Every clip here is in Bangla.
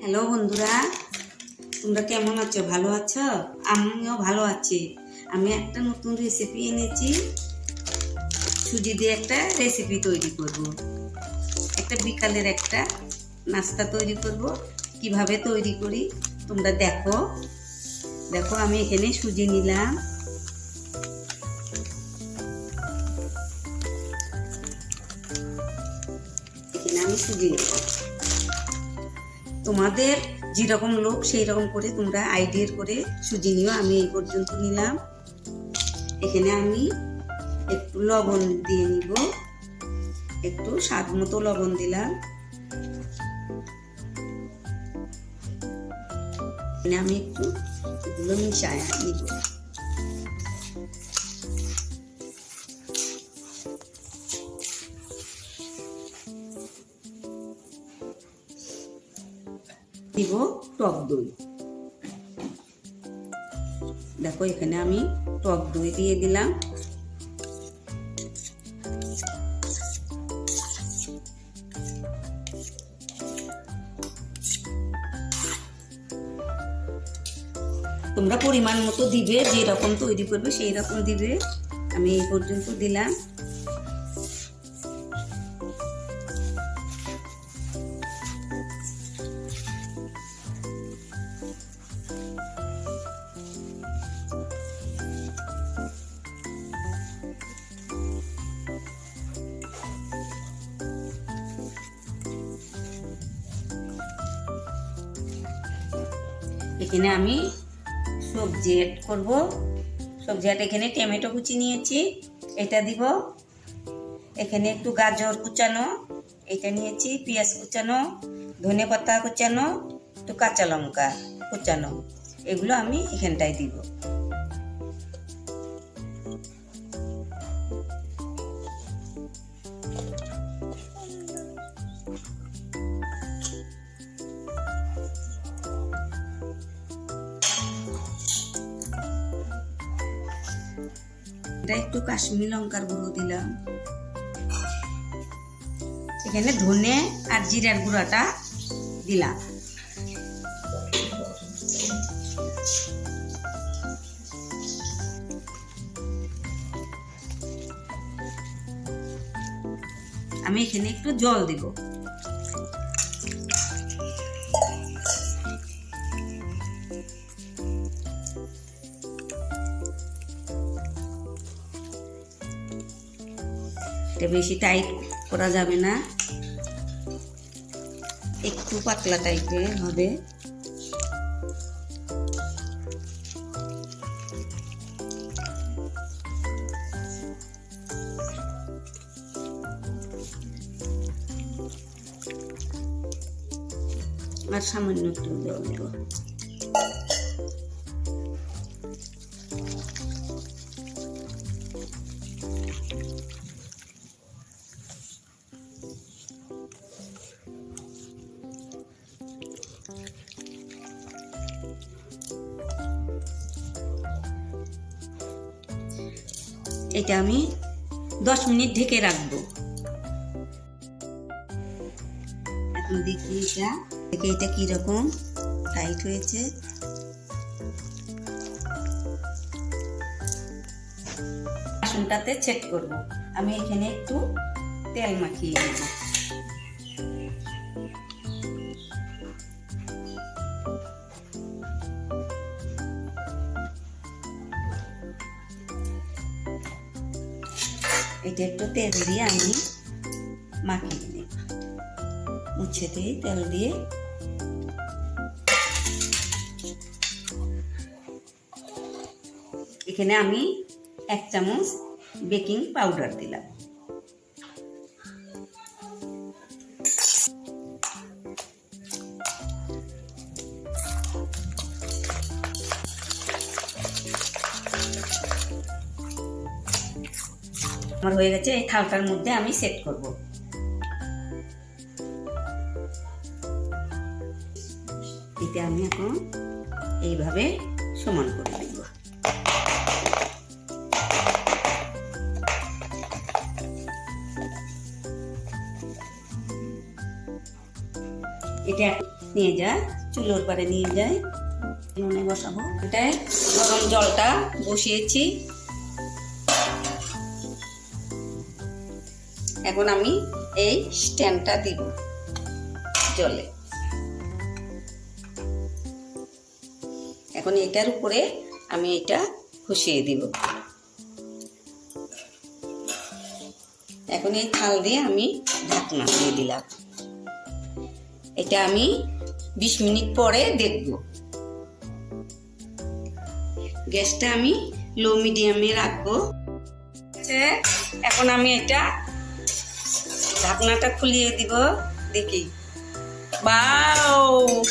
হ্যালো বন্ধুরা, তোমরা কেমন আছো? ভালো আছো? আমিও ভালো আছি। আমি একটা নতুন রেসিপি এনেছি। সুজি দিয়ে একটা রেসিপি তৈরি করব। একটা বিকালের একটা নাস্তা তৈরি করব। কিভাবে তৈরি করি তোমরা দেখো। দেখো, আমি এখানে সুজি নিলাম। এখানে আমি সুজি নিলাম। তোমাদের যেরকম লোক সেই রকম করে তোমরা আইডিয়ার করে সুজি নিও। আমি এই পর্যন্ত নিলাম। এখানে আমি একটু লবণ দিয়ে নিব, একটু স্বাদ মতো লবণ দিলাম। এখানে আমি একটু এগুলো মিশায় নিব। দিব টক দই। দেখো, এখানে আমি টক দই দিয়ে দিলাম। তোমরা পরিমাণ মতো দিবে, যেরকম তৈরি করবে সেই রকম দিবে। আমি এই পর্যন্ত দিলাম। এখানে আমি সবজি অ্যাড করব। সবজি এখানে টমেটো কুচি নিয়েছি, এটা দিব। এখানে একটু গাজর কুচানো, এটা নিয়েছি। পেঁয়াজ কুচানো, ধনে পাতা কুচানো, একটু কাঁচা লঙ্কা কুচানো, এগুলো আমি এখানটায় দিব। এটা একটু কাশ্মীরি লঙ্কার গুঁড়ো দিলাম। এখানে ধনে আর জিরার গুঁড়াটা দিলাম। আমি এখানে একটু জল দিব। এটা বেশি টাইট করা যাবে না, একটু পাতলা টাইপের হবে। আর সামান্য একটু জল দেব। এটা আমি 10 মিনিট ঢেকে রাখবো। এখন দেখি এটা কিরকম টাইট হয়েছে। বাসনটাতে চেক করব। আমি এখানে একটু তেল মাখিয়ে দেব। এটা একটু তেল দিয়ে আমি মাখিয়ে নেব। মুছে দিয়ে তেল দিয়ে এখানে আমি 1 চামচ বেকিং পাউডার দিলাম। আমার হয়ে গেছে। এই থালটার মধ্যে আমি সেট করব। এটা আমি এখন এইভাবে সমান করে দেব। এটা নিয়ে যা, চুলোর পারে নিয়ে যাই, নুনে বসাবো। এটাই গরম জলটা বসিয়েছি। এখন আমি এই স্ট্যান্ডটা দিব জলে। এখন এটার উপরে আমি এটা বসিয়ে দিব। এখন এই থাল দিয়ে আমি ঢাকনা দিয়ে দিলাম। এটা আমি 20 মিনিট পরে দেখব। গ্যাসটা আমি লো মিডিয়ামে রাখবো। এখন আমি এটা ঢাকনাটা খুলিয়ে দিব, দেখি। বাও,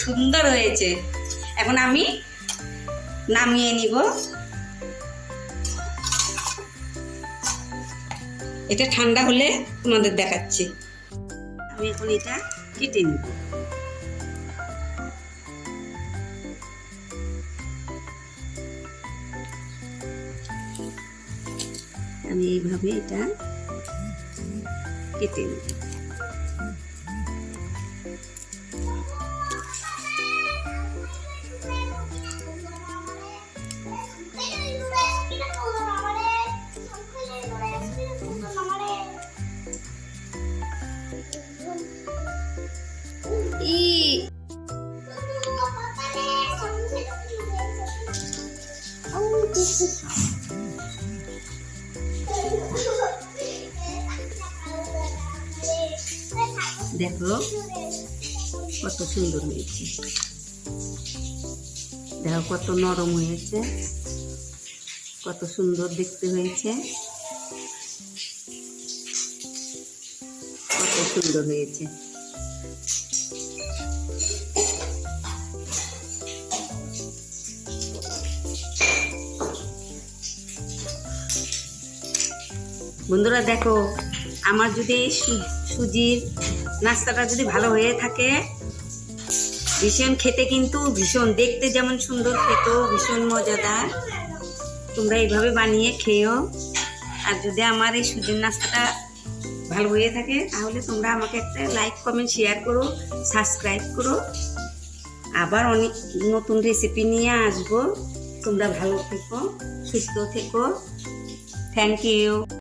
সুন্দর হয়েছে। এখন আমি নামিয়ে নিব। এটা ঠান্ডা হলে তোমাদের দেখাচ্ছি। আমি এখন এটা কেটে নিব। আমি এইভাবে এটা কেটে নিব। দেখো কত সুন্দর হয়েছে, দেখো কত নরম হয়েছে, কত সুন্দর দেখতে হয়েছে, কত সুন্দর হয়েছে। বন্ধুরা দেখো, আমার যদি সুজির নাস্তাটা যদি ভালো হয়ে থাকে, ভীষণ খেতে কিন্তু ভীষণ, দেখতে যেমন সুন্দর, খেতেও ভীষণ মজাদার। তোমরা এইভাবে বানিয়ে খেয়েও। আর যদি আমার এই সুজির নাস্তাটা ভালো হয়ে থাকে তাহলে তোমরা আমাকে একটা লাইক, কমেন্ট, শেয়ার করো, সাবস্ক্রাইব করো। আবার অনেক নতুন রেসিপি নিয়ে আসবো। তোমরা ভালো থেকো, সুস্থ থেকো। Thank you.